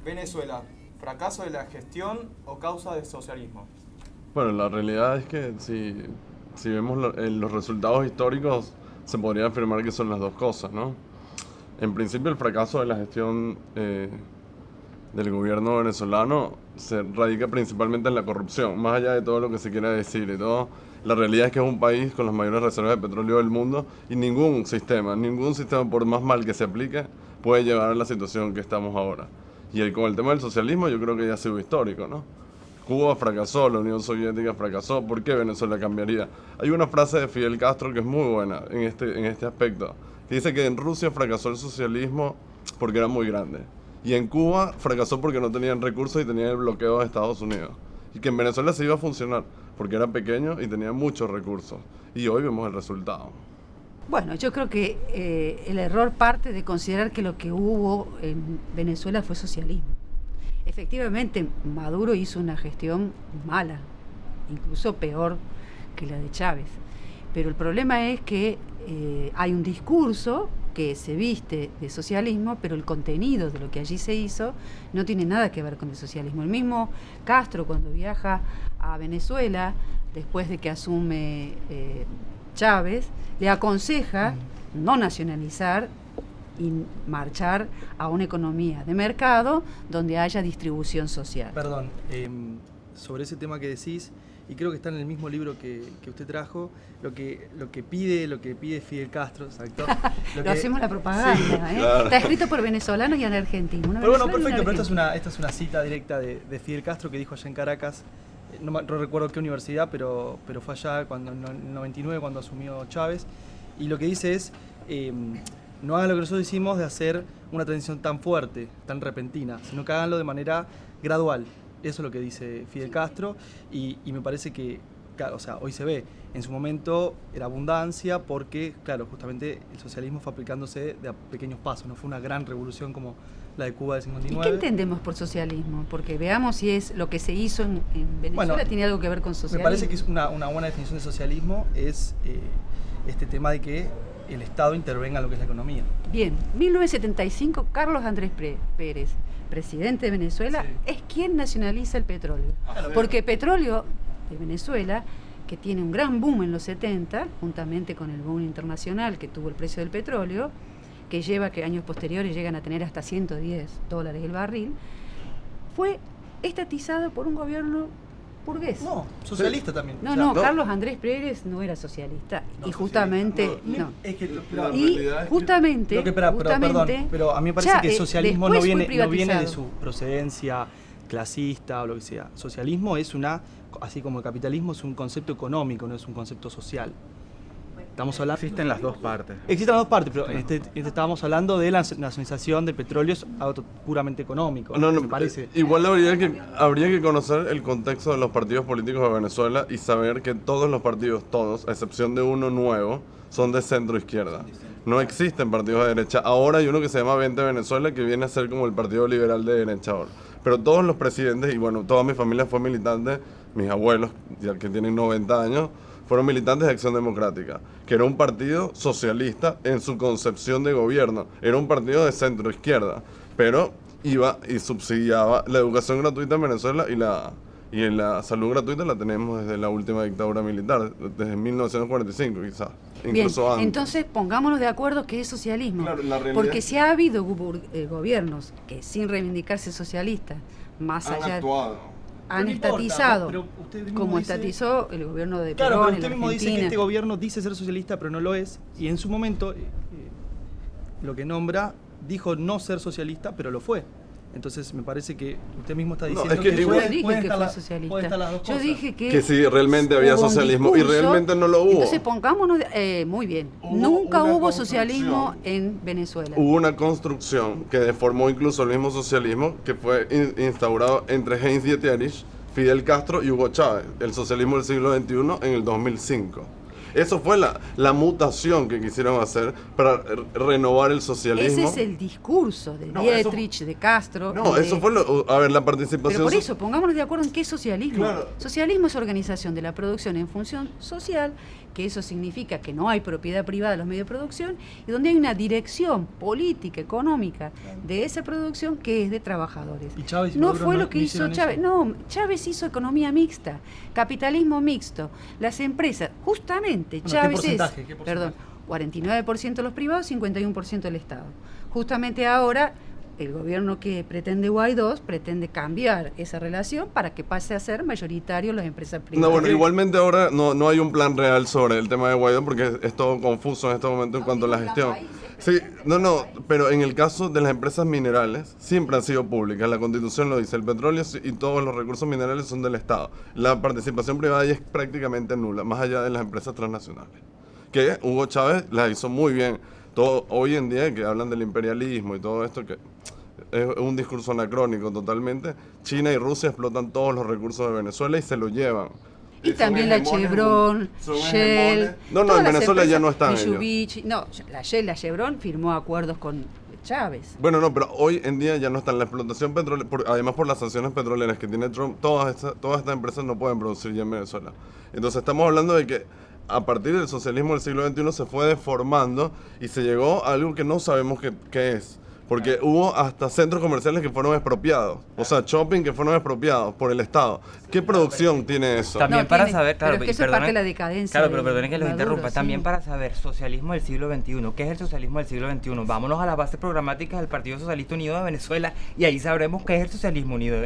Venezuela, ¿fracaso de la gestión o causa del socialismo? Bueno, la realidad es que si vemos los resultados históricos, se podría afirmar que son las dos cosas, ¿no? En principio, el fracaso de la gestión del gobierno venezolano se radica principalmente en la corrupción, más allá de todo lo que se quiera decir y todo. La realidad es que es un país con las mayores reservas de petróleo del mundo y ningún sistema, por más mal que se aplique, puede llevar a la situación que estamos ahora. Con el tema del socialismo yo creo que ya ha sido histórico, ¿no? Cuba fracasó, la Unión Soviética fracasó, ¿por qué Venezuela cambiaría? Hay una frase de Fidel Castro que es muy buena en este aspecto, que dice que en Rusia fracasó el socialismo porque era muy grande, y en Cuba fracasó porque no tenían recursos y tenían el bloqueo de Estados Unidos, y que en Venezuela se iba a funcionar porque era pequeño y tenía muchos recursos, y hoy vemos el resultado. Bueno, yo creo que el error parte de considerar que lo que hubo en Venezuela fue socialismo. Efectivamente, Maduro hizo una gestión mala, incluso peor que la de Chávez. Pero el problema es que hay un discurso que se viste de socialismo, pero el contenido de lo que allí se hizo no tiene nada que ver con el socialismo. El mismo Castro, cuando viaja a Venezuela, después de que asume Chávez, le aconseja no nacionalizar y marchar a una economía de mercado donde haya distribución social. Perdón, sobre ese tema que decís, y creo que está en el mismo libro que usted trajo, lo que pide Fidel Castro, exacto. Hacemos la propaganda, sí, ¿eh? Claro. Está escrito por venezolanos y en argentino. Pero bueno, perfecto, pero esta es una cita directa de Fidel Castro que dijo allá en Caracas, no recuerdo qué universidad, pero fue allá en el 99 cuando asumió Chávez, y lo que dice es, no hagan lo que nosotros hicimos de hacer una transición tan fuerte, tan repentina, sino que háganlo de manera gradual. Eso es lo que dice Fidel Castro, y me parece que, claro, o sea, hoy se ve, en su momento era abundancia porque, claro, justamente el socialismo fue aplicándose de a pequeños pasos, no fue una gran revolución como la de Cuba del 59. ¿Y qué entendemos por socialismo? Porque veamos si es lo que se hizo en Venezuela, bueno, tiene algo que ver con socialismo. Me parece que es una buena definición de socialismo, es este tema de que el Estado intervenga en lo que es la economía. Bien, 1975, Carlos Andrés Pérez, presidente de Venezuela, sí, es quien nacionaliza el petróleo. Porque petróleo de Venezuela, que tiene un gran boom en los 70, juntamente con el boom internacional que tuvo el precio del petróleo, que lleva que años posteriores llegan a tener hasta $110 el barril, fue estatizado por un gobierno burgués. No, socialista también. No, Carlos Andrés Pérez no era socialista. No, y justamente, no. Es que justamente, pero a mí me parece que el socialismo no viene de su procedencia clasista o lo que sea. Socialismo es así como el capitalismo es un concepto económico, no es un concepto social. Estamos hablando... Existen las dos partes. Existen las dos partes, pero estábamos hablando de la nacionalización de petróleo, es algo puramente económico. No, me parece. Igual habría que conocer el contexto de los partidos políticos de Venezuela y saber que todos los partidos, a excepción de uno nuevo, son de centro izquierda. No existen partidos de derecha. Ahora hay uno que se llama 20 Venezuela, que viene a ser como el partido liberal de derecha ahora. Pero todos los presidentes, y bueno, toda mi familia fue militante, mis abuelos, ya que tienen 90 años, fueron militantes de Acción Democrática, que era un partido socialista en su concepción de gobierno, era un partido de centro izquierda, pero iba y subsidiaba la educación gratuita en Venezuela y en la salud gratuita la tenemos desde la última dictadura militar, desde 1945 quizás, incluso antes. Entonces pongámonos de acuerdo que es socialismo, claro, porque si ha habido gobiernos que sin reivindicarse socialistas, más allá han estatizado, como estatizó el gobierno de Perón. Claro, pero usted mismo dice que este gobierno dice ser socialista, pero no lo es, y en su momento, lo que nombra, dijo no ser socialista, pero lo fue. Entonces me parece que usted mismo está diciendo yo dije que fue socialista. Yo dije que sí, realmente había socialismo, discurso, y realmente no lo hubo. Entonces pongámonos, muy bien, nunca hubo socialismo en Venezuela. Hubo una construcción que deformó incluso el mismo socialismo, que fue instaurado entre Heinz Dieterich, Fidel Castro y Hugo Chávez, el socialismo del siglo XXI en el 2005. Eso fue la mutación que quisieron hacer para renovar el socialismo. Ese es el discurso de No, Dietrich, de Castro. No, eso fue la participación. Pero por eso, pongámonos de acuerdo en qué es socialismo. Claro. Socialismo es organización de la producción en función social, que eso significa que no hay propiedad privada de los medios de producción y donde hay una dirección política, económica de esa producción que es de trabajadores. ¿Y Chávez y no Maduro fue no lo que hizo hicieron Chávez. eso? No, Chávez hizo economía mixta, capitalismo mixto. Las empresas, justamente, Bueno, Chávez ¿qué es, porcentaje? perdón, 49% los privados, 51% del Estado. Justamente ahora el gobierno que pretende Guaidó pretende cambiar esa relación para que pase a ser mayoritario las empresas privadas. No, bueno, igualmente ahora no hay un plan real sobre el tema de Guaidó porque es todo confuso en este momento en cuanto a la gestión. Sí, pero en el caso de las empresas minerales siempre han sido públicas, la Constitución lo dice, el petróleo y todos los recursos minerales son del Estado. La participación privada ya es prácticamente nula, más allá de las empresas transnacionales. Que Hugo Chávez la hizo muy bien. Todo, hoy en día que hablan del imperialismo y todo esto, que es un discurso anacrónico totalmente, China y Rusia explotan todos los recursos de Venezuela y se los llevan. Y Son también la hegemones, Chevron, son Shell. hegemones. No, todas en las Venezuela ya empresas, no están ellos. Mitsubishi, no, la Shell, la Chevron firmó acuerdos con Chávez. Bueno, no, pero hoy en día ya no están. La explotación petrolera, además por las sanciones petroleras que tiene Trump, todas estas empresas no pueden producir ya en Venezuela. Entonces estamos hablando de que a partir del socialismo del siglo XXI se fue deformando y se llegó a algo que no sabemos qué es. Porque hubo hasta centros comerciales que fueron expropiados. O sea, shopping que fueron expropiados por el Estado. ¿Qué producción tiene eso? También No, para tiene, saber, claro, pero es que eso es parte de la decadencia. Claro, pero de perdonen que los Maduro, interrumpa. sí. También para saber socialismo del siglo XXI. ¿Qué es el socialismo del siglo XXI? Vámonos a las bases programáticas del Partido Socialista Unido de Venezuela y ahí sabremos qué es el socialismo unido,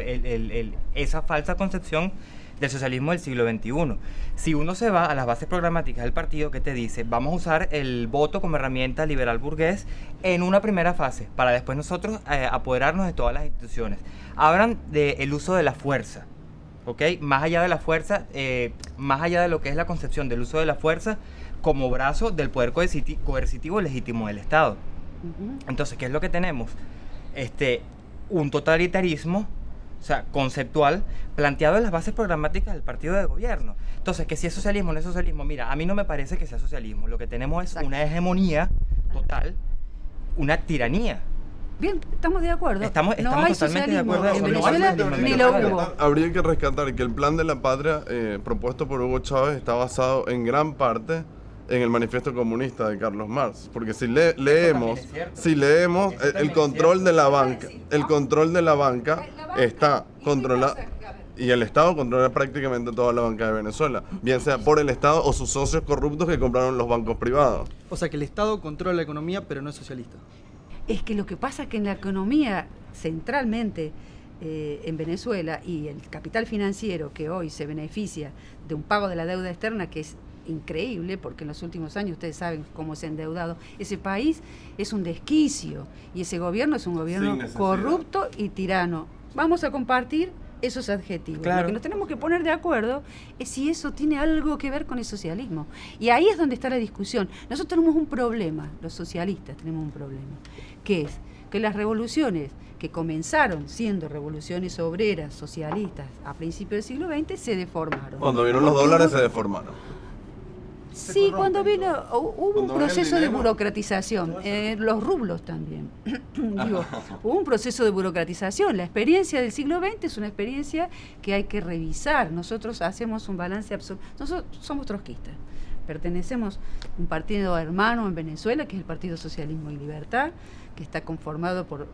esa falsa concepción del socialismo del siglo XXI. Si uno se va a las bases programáticas del partido que te dice, vamos a usar el voto como herramienta liberal burgués en una primera fase, para después nosotros apoderarnos de todas las instituciones. Hablan del uso de la fuerza, ¿ok? Más allá de la fuerza, más allá de lo que es la concepción del uso de la fuerza como brazo del poder coercitivo legítimo del Estado. Entonces, ¿qué es lo que tenemos? Un totalitarismo, o sea, conceptual, planteado en las bases programáticas del partido de gobierno. Entonces, que si es socialismo o no es socialismo, mira, a mí no me parece que sea socialismo. Lo que tenemos es una hegemonía total, una tiranía. Bien, estamos de acuerdo. Estamos no hay totalmente de socialismo acuerdo en con eso. Venezuela, No hay ni socialismo lo en hubo. Habría que rescatar que el plan de la patria propuesto por Hugo Chávez está basado en gran parte en el manifiesto comunista de Carlos Marx, porque si leemos el control de la banca, está controlado y el Estado controla prácticamente toda la banca de Venezuela, bien sea por el Estado o sus socios corruptos que compraron los bancos privados. O sea que el Estado controla la economía, pero no es socialista. Es que lo que pasa es que en la economía, centralmente en Venezuela, y el capital financiero que hoy se beneficia de un pago de la deuda externa que es increíble, porque en los últimos años ustedes saben cómo se ha endeudado ese país, es un desquicio, y ese gobierno es un gobierno corrupto y tirano. Vamos a compartir esos adjetivos. Claro. Lo que nos tenemos que poner de acuerdo es si eso tiene algo que ver con el socialismo. Y ahí es donde está la discusión. Nosotros tenemos un problema, los socialistas tenemos un problema, que es que las revoluciones que comenzaron siendo revoluciones obreras, socialistas, a principios del siglo XX, se deformaron. Cuando vieron los dólares se deformaron. Sí, cuando vino, hubo Cuando un ven el proceso de dinero. burocratización, los rublos también. Digo, hubo un proceso de burocratización. La experiencia del siglo XX es una experiencia que hay que revisar. Nosotros hacemos un balance absoluto. Nosotros somos trotskistas. Pertenecemos a un partido hermano en Venezuela, que es el Partido Socialismo y Libertad, que está conformado por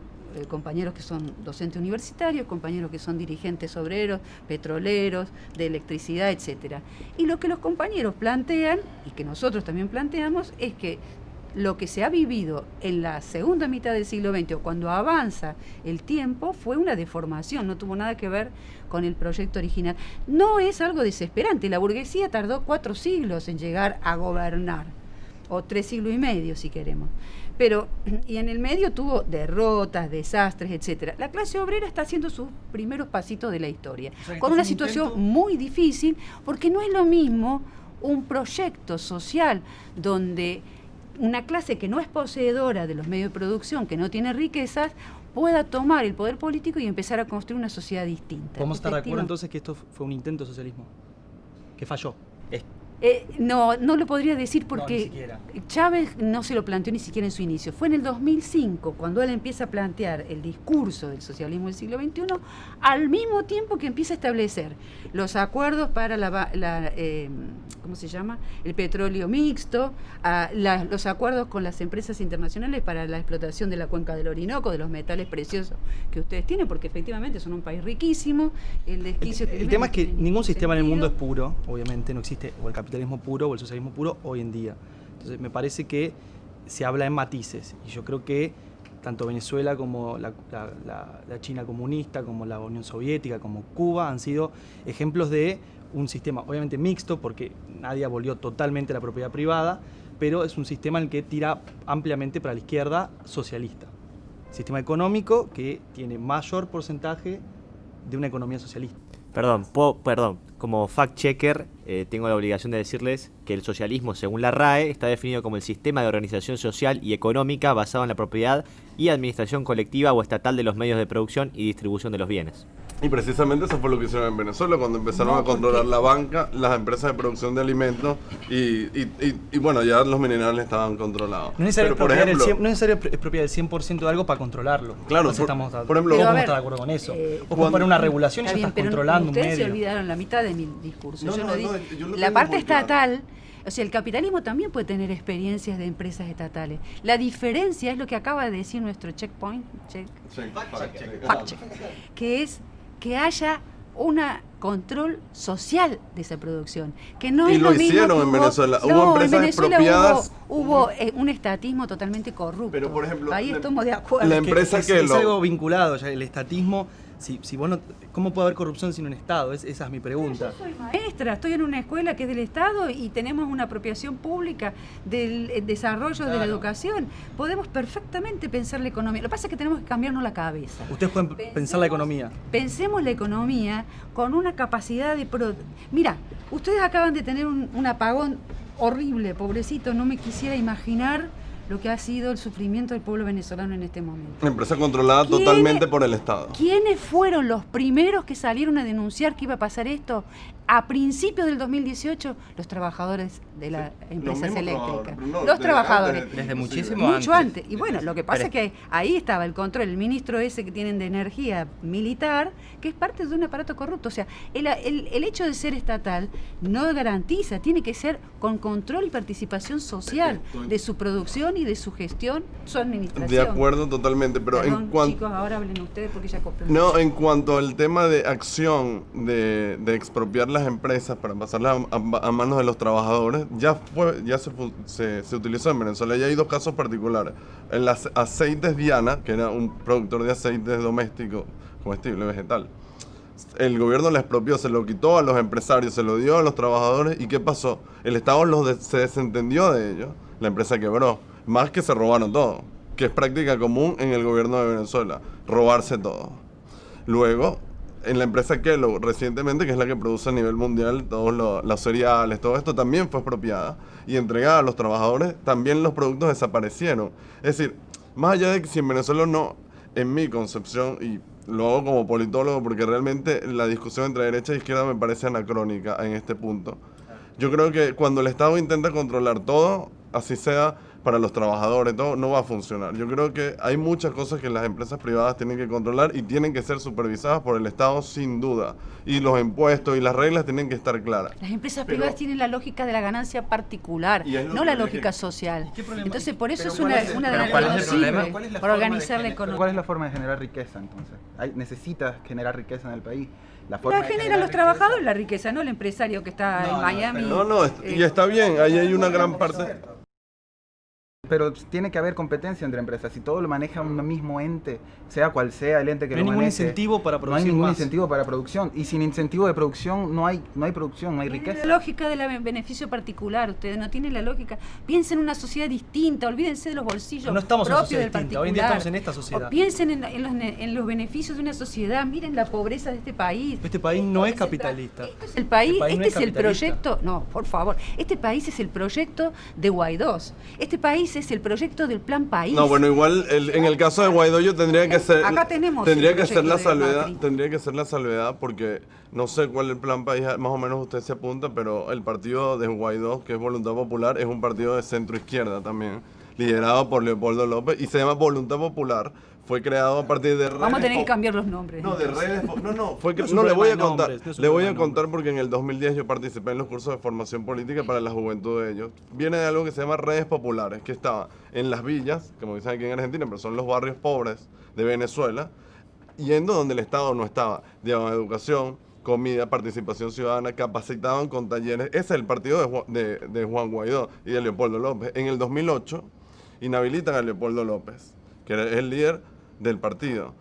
compañeros que son docentes universitarios, compañeros que son dirigentes obreros, petroleros, de electricidad, etcétera. Y lo que los compañeros plantean, y que nosotros también planteamos, es que lo que se ha vivido en la segunda mitad del siglo XX, o cuando avanza el tiempo, fue una deformación, no tuvo nada que ver con el proyecto original. No es algo desesperante, la burguesía tardó 4 siglos en llegar a gobernar, o 3 siglos y medio si queremos. Pero, y en el medio tuvo derrotas, desastres, etcétera. La clase obrera está haciendo sus primeros pasitos de la historia, O sea, que con este una es un situación intento. muy difícil, porque no es lo mismo un proyecto social donde una clase que no es poseedora de los medios de producción, que no tiene riquezas, pueda tomar el poder político y empezar a construir una sociedad distinta. Podemos estar de acuerdo Efectiva. entonces que esto fue un intento de socialismo, que falló. No lo podría decir No, porque ni siquiera. Chávez no se lo planteó ni siquiera en su inicio. Fue en el 2005 cuando él empieza a plantear el discurso del socialismo del siglo XXI, al mismo tiempo que empieza a establecer los acuerdos para ¿cómo se llama? El petróleo mixto, los acuerdos con las empresas internacionales para la explotación de la cuenca del Orinoco, de los metales preciosos que ustedes tienen, porque efectivamente son un país riquísimo. El tema es que ningún sistema en el mundo es puro, obviamente, no existe o el capitalismo puro o el socialismo puro hoy en día. Entonces me parece que se habla en matices, y yo creo que tanto Venezuela como la China comunista, como la Unión Soviética, como Cuba, han sido ejemplos de un sistema obviamente mixto, porque nadie abolió totalmente la propiedad privada, pero es un sistema en el que tira ampliamente para la izquierda socialista. Sistema económico que tiene mayor porcentaje de una economía socialista. Perdón, como fact-checker tengo la obligación de decirles que el socialismo, según la RAE, está definido como el sistema de organización social y económica basado en la propiedad y administración colectiva o estatal de los medios de producción y distribución de los bienes. Y precisamente eso fue lo que hicieron en Venezuela cuando empezaron a controlar la banca, las empresas de producción de alimentos y bueno, ya los minerales estaban controlados. No es necesario Pero, por ejemplo, expropiar el 100% de algo para controlarlo. Claro, por ejemplo, ¿vos ¿cómo estás de acuerdo con eso? Vos puedes poner una regulación y ya estás controlando un medio. Ustedes se olvidaron la mitad de mi discurso. No, Yo no, no digo, no, yo lo la tengo parte muy claro. estatal, o sea, el capitalismo también puede tener experiencias de empresas estatales. La diferencia es lo que acaba de decir nuestro fact check, que es que haya un control social de esa producción, que no Y es lo mismo hicieron que en Venezuela. Hubo no, empresas en Venezuela expropiadas. hubo un estatismo totalmente corrupto. Pero, por ejemplo, ahí estamos de acuerdo. la empresa es que algo vinculado, ya el estatismo. Si vos no, ¿cómo puede haber corrupción sin un Estado? Esa es mi pregunta. Yo soy maestra, estoy en una escuela que es del Estado y tenemos una apropiación pública del desarrollo de la educación. Podemos perfectamente pensar la economía. Lo que pasa es que tenemos que cambiarnos la cabeza. Ustedes pueden pensar la economía. Pensemos la economía con una capacidad de... Mira, ustedes acaban de tener un apagón horrible, pobrecito, no me quisiera imaginar lo que ha sido el sufrimiento del pueblo venezolano en este momento. Una empresa controlada totalmente por el Estado. ¿Quiénes fueron los primeros que salieron a denunciar que iba a pasar esto? A principios del 2018, los trabajadores de las empresas mismos eléctricas. trabajadores, no, Los trabajadores. antes, Desde inclusive. muchísimo Mucho antes. antes. Y bueno, lo que pasa es que ahí estaba el control, el ministro ese que tienen de energía militar, que es parte de un aparato corrupto. O sea, el hecho de ser estatal no garantiza, tiene que ser con control y participación social de su producción y de su gestión, su administración. De acuerdo totalmente, pero Perdón, en cuanto... chicos, ahora hablen ustedes porque ya copió. No, en cuanto al tema de acción de expropiar las empresas para pasarlas a manos de los trabajadores, ya se utilizó en Venezuela. Ya hay dos casos particulares. En las aceites Diana, que era un productor de aceites doméstico, comestible, vegetal. El gobierno le expropió, se lo quitó a los empresarios, se lo dio a los trabajadores. ¿Y qué pasó? El Estado se desentendió de ellos. La empresa quebró. Más que se robaron todo, que es práctica común en el gobierno de Venezuela, robarse todo. Luego, en la empresa Kellogg, recientemente, que es la que produce a nivel mundial todos los cereales, todo esto también fue expropiada y entregada a los trabajadores, también los productos desaparecieron. Es decir, más allá de que si en Venezuela no, en mi concepción, y lo hago como politólogo porque realmente la discusión entre derecha e izquierda me parece anacrónica en este punto. Yo creo que cuando el Estado intenta controlar todo, así sea para los trabajadores, todo, no va a funcionar. Yo creo que hay muchas cosas que las empresas privadas tienen que controlar y tienen que ser supervisadas por el Estado sin duda. Y los impuestos y las reglas tienen que estar claras. Las empresas privadas tienen la lógica de la ganancia particular, Y es lo no que la dije. lógica social. ¿Qué problema? Entonces, por eso Pero es ¿cuál una es el- de pero las ¿cuál es que el no problema? sirve ¿Cuál es la para forma de organizar la generar- economía. ¿Cuál es la forma de generar riqueza entonces? Necesitas generar riqueza en el país. La La forma de generan generar los riqueza- trabajadores la riqueza, no el empresario que está No, en no, Miami. No, y está bien, ahí hay una gran parte... Pero tiene que haber competencia entre empresas. Si todo lo maneja un mismo ente, sea cual sea el ente que No lo hay ningún maneje, incentivo para no hay producir ningún más. incentivo para producción. Y sin incentivo de producción no hay producción, no hay No tiene riqueza. la lógica del beneficio particular, ustedes no tienen la lógica. Piensen en una sociedad distinta, olvídense de los bolsillos No estamos en una propios sociedad del distinta, particular. hoy en día estamos en esta sociedad. O piensen en los beneficios de una sociedad, miren la pobreza de este país. Este país no es el capitalista. Esto es el país, Este país no este es es el capitalista. proyecto, no, por favor, este país es el proyecto de Guaidó. Este país Ese es el proyecto del Plan País. No, bueno, igual en el caso de Guaidó yo tendría que ser... Acá tenemos tendría el que ser la proyecto de salvedad, Macri. tendría que ser la salvedad porque no sé cuál es el Plan País, más o menos usted se apunta, pero el partido de Guaidó, que es Voluntad Popular, es un partido de centro izquierda también, liderado por Leopoldo López y se llama Voluntad Popular. Fue creado a partir de redes... Vamos a tener que cambiar los nombres. No, de redes... No, fue No es un no, le voy a problema de contar. nombres, no es un Le voy a problema de contar porque en el 2010 yo participé en los cursos de formación política para la juventud de ellos. Viene de algo que se llama redes populares, que estaba en las villas, como dicen aquí en Argentina, pero son los barrios pobres de Venezuela, yendo donde el Estado no estaba. Llevaban educación, comida, participación ciudadana, capacitaban con talleres. Ese es el partido de Juan Guaidó y de Leopoldo López. En el 2008 inhabilitan a Leopoldo López, que era el líder del partido.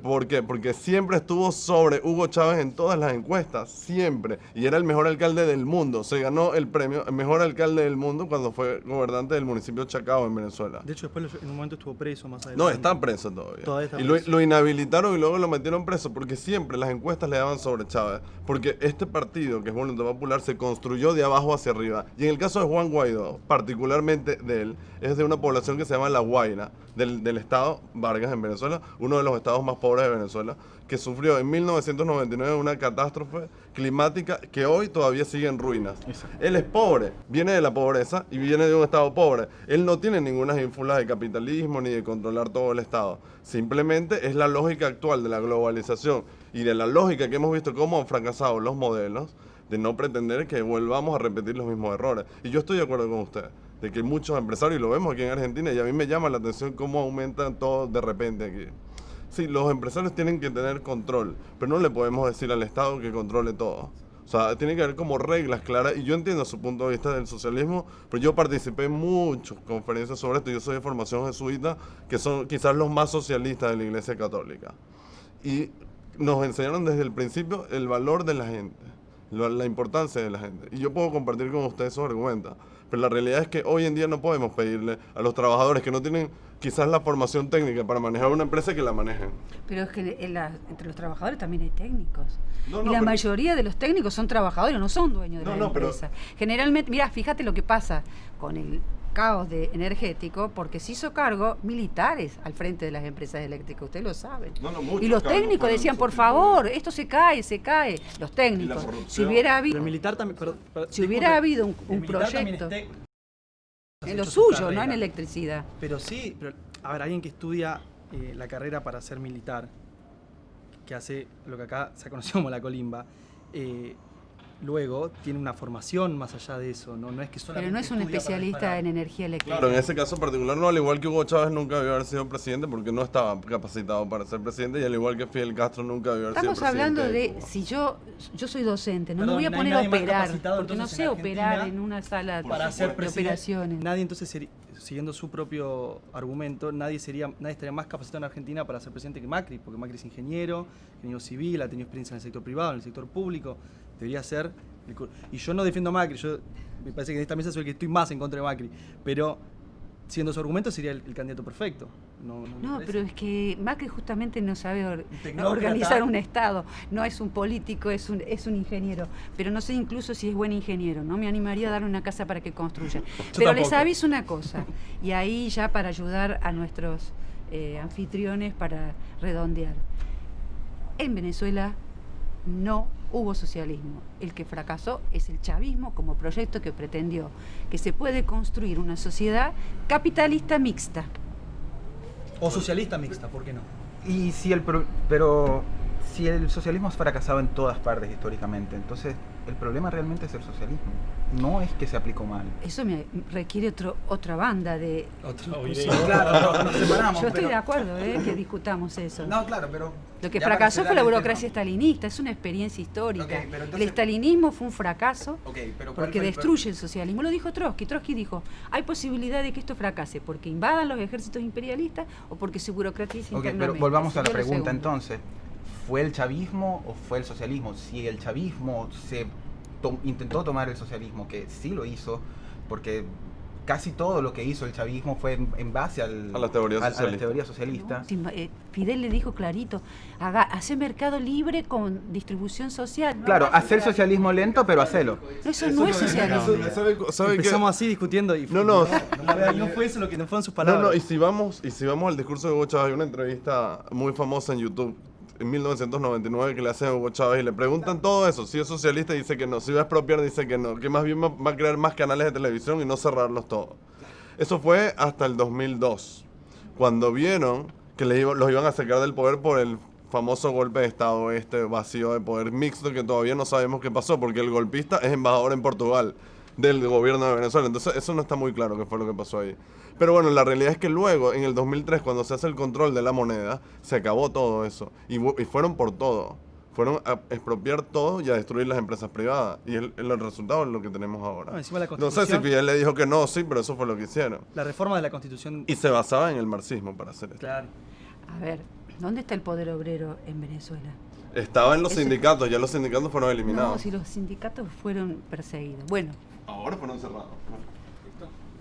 ¿Por qué? Porque siempre estuvo sobre Hugo Chávez en todas las encuestas, siempre. Y era el mejor alcalde del mundo. Se ganó el premio, el mejor alcalde del mundo cuando fue gobernante del municipio de Chacao en Venezuela. De hecho, después en un momento estuvo preso más adelante. No, está preso todavía. Todavía está Y preso. lo inhabilitaron y luego lo metieron preso porque siempre las encuestas le daban sobre Chávez. Porque este partido, que es Voluntad Popular, se construyó de abajo hacia arriba. Y en el caso de Juan Guaidó, particularmente de él, es de una población que se llama La Guaira, del estado Vargas en Venezuela, uno de los estados más pobres de Venezuela, que sufrió en 1999 una catástrofe climática que hoy todavía sigue en ruinas. Él es pobre, viene de la pobreza y viene de un estado pobre. Él no tiene ninguna ínfulas de capitalismo ni de controlar todo el estado. Simplemente es la lógica actual de la globalización y de la lógica que hemos visto cómo han fracasado los modelos de no pretender que volvamos a repetir los mismos errores. Y yo estoy de acuerdo con usted, de que muchos empresarios, y lo vemos aquí en Argentina, y a mí me llama la atención cómo aumentan todo de repente aquí. Sí, los empresarios tienen que tener control, pero no le podemos decir al Estado que controle todo. O sea, tiene que haber como reglas claras, y yo entiendo su punto de vista del socialismo, pero yo participé en muchas conferencias sobre esto. Yo soy de formación jesuita, que son quizás los más socialistas de la Iglesia Católica. Y nos enseñaron desde el principio el valor de la gente, la importancia de la gente. Y yo puedo compartir con ustedes esos argumentos, pero la realidad es que hoy en día no podemos pedirle a los trabajadores que no tienen quizás la formación técnica para manejar una empresa que la manejen. Pero es que entre los trabajadores también hay técnicos. No, y la pero- mayoría de los técnicos son trabajadores, no son dueños de la No, pero- empresa. Generalmente, mira, fíjate lo que pasa con el caos energético, porque se hizo cargo militares al frente de las empresas eléctricas, ustedes lo saben. Muchos Y los cargos técnicos fueron decían, por sustituidos. favor, esto se cae. Los técnicos. Si corrupción. hubiera Pero habido, el militar también... si hubiera habido un militar también proyecto es en lo hecho su suyo, no en carrera. electricidad. Pero sí, pero, a ver, alguien que estudia la carrera para ser militar, que hace lo que acá se ha conocido como la colimba, luego tiene una formación más allá de eso, no es que Pero solamente no es un estudia para especialista disparar. en energía eléctrica. Claro, en ese caso particular no, al igual que Hugo Chávez nunca debió haber sido presidente porque no estaba capacitado para ser presidente, y al igual que Fidel Castro nunca debió haber Estamos sido presidente. hablando de, Cuba. si yo soy docente, no Perdón, me voy a no hay poner a nadie más operar, capacitado, porque no entonces, sé en operar Argentina, en una sala Para ser de presidente, operaciones. nadie entonces, siguiendo su propio argumento, nadie estaría más capacitado en Argentina para ser presidente que Macri, porque Macri es ingeniero civil, ha tenido experiencia en el sector privado, en el sector público, debería ser... Y yo no defiendo a Macri, me parece que en esta mesa soy el que estoy más en contra de Macri, pero siendo su argumento sería el candidato perfecto. ¿No le No, parece? pero es que Macri justamente no sabe tecnócrata. organizar un Estado, no es un político, es un ingeniero, pero no sé incluso si es buen ingeniero, no me animaría a darle una casa para que construya. Pero les tampoco. aviso una cosa, y ahí ya para ayudar a nuestros anfitriones para redondear. En Venezuela no hubo socialismo. El que fracasó es el chavismo como proyecto que pretendió que se puede construir una sociedad capitalista mixta. O socialista mixta, ¿por qué no? Y pero si el socialismo ha fracasado en todas partes históricamente, entonces el problema realmente es el socialismo. No es que se aplicó mal. Eso me requiere otra banda de Otro discusión. video. Claro, nos separamos. Yo estoy pero- de acuerdo que discutamos eso. No, claro, pero... Lo que ya para fracasó fue cerrar la el burocracia tema. estalinista, es una experiencia histórica. Ok, pero entonces- El estalinismo fue un fracaso Ok, pero ¿cuál porque fue el destruye el socialismo. Lo dijo Trotsky. Trotsky dijo, hay posibilidad de que esto fracase porque invadan los ejércitos imperialistas o porque se burocratiza Ok, internamente. pero volvamos a la Sería lo pregunta segundo. entonces. ¿Fue el chavismo o fue el socialismo? Si el chavismo intentó tomar el socialismo, que sí lo hizo, porque casi todo lo que hizo el chavismo fue en base A la teoría socialista. No, Fidel le dijo clarito, hacer mercado libre con distribución social. Claro, hacer socialismo lento, pero hacelo. Eso no es socialismo. ¿Sabe qué? Empezamos así discutiendo y No. no fue eso lo que no fueron sus palabras. No, y si vamos al discurso de Hugo Chávez, hay una entrevista muy famosa en YouTube en 1999 que le hacen a Hugo Chávez y le preguntan todo eso, si es socialista dice que no, si va a expropiar dice que no, que más bien va a crear más canales de televisión y no cerrarlos todos. Eso fue hasta el 2002, cuando vieron que los iban a sacar del poder por el famoso golpe de estado, este vacío de poder mixto que todavía no sabemos qué pasó, porque el golpista es embajador en Portugal del gobierno de Venezuela, entonces eso no está muy claro qué fue lo que pasó ahí. Pero bueno, la realidad es que luego, en el 2003, cuando se hace el control de la moneda, se acabó todo eso. Y fueron por todo. Fueron a expropiar todo y a destruir las empresas privadas. Y el resultado es lo que tenemos ahora. No, encima la No sé si Fidel le dijo que no, sí, pero eso fue lo que hicieron. La reforma de la Constitución. Y se basaba en el marxismo para hacer esto. Claro. A ver, ¿dónde está el poder obrero en Venezuela? Estaba en los sindicatos, ya los sindicatos fueron eliminados. No, si los sindicatos fueron perseguidos. Bueno. Ahora fueron cerrados.